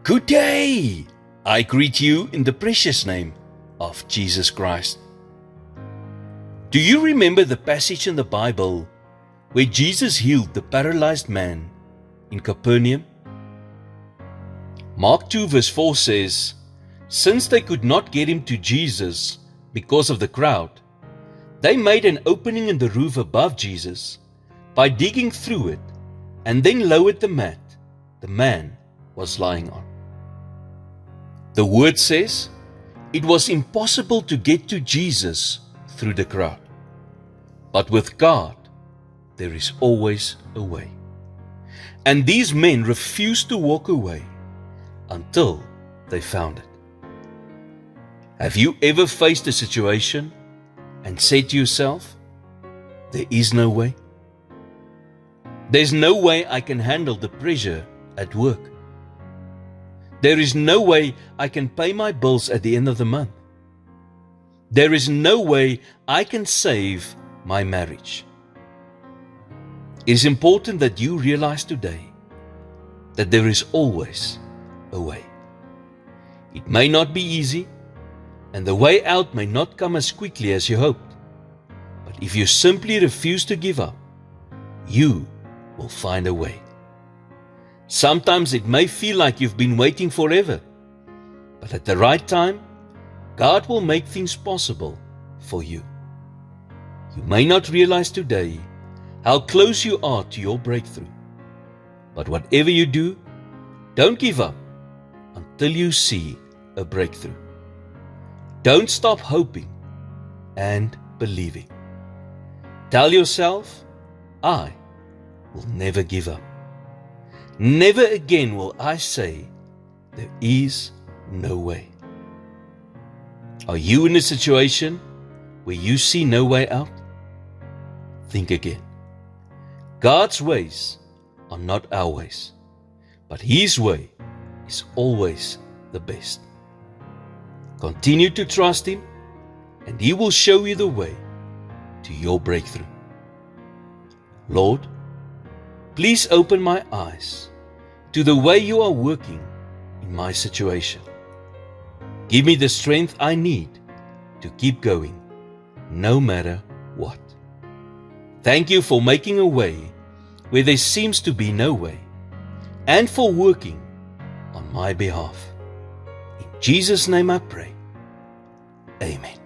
Good day! I greet you in the precious name of Jesus Christ. Do you remember the passage in the Bible where Jesus healed the paralyzed man in Capernaum? Mark 2 verse 4 says, "Since they could not get him to Jesus because of the crowd, they made an opening in the roof above Jesus by digging through it and then lowered the mat the man was lying on." The word says, it was impossible to get to Jesus through the crowd. But with God, there is always a way. And these men refused to walk away until they found it. Have you ever faced a situation and said to yourself, there is no way? There's no way I can handle the pressure at work. There is no way I can pay my bills at the end of the month. There is no way I can save my marriage. It is important that you realize today that there is always a way. It may not be easy, and the way out may not come as quickly as you hoped. But if you simply refuse to give up, you will find a way. Sometimes it may feel like you've been waiting forever, but at the right time, God will make things possible for you. You may not realize today how close you are to your breakthrough, but whatever you do, don't give up until you see a breakthrough. Don't stop hoping and believing. Tell yourself, I will never give up. Never again will I say, there is no way. Are you in a situation where you see no way out? Think again. God's ways are not our ways, but His way is always the best. Continue to trust Him, and He will show you the way to your breakthrough. Lord, please open my eyes to the way you are working in my situation. Give me the strength I need to keep going, no matter what. Thank you for making a way where there seems to be no way, and for working on my behalf. In Jesus' name I pray. Amen.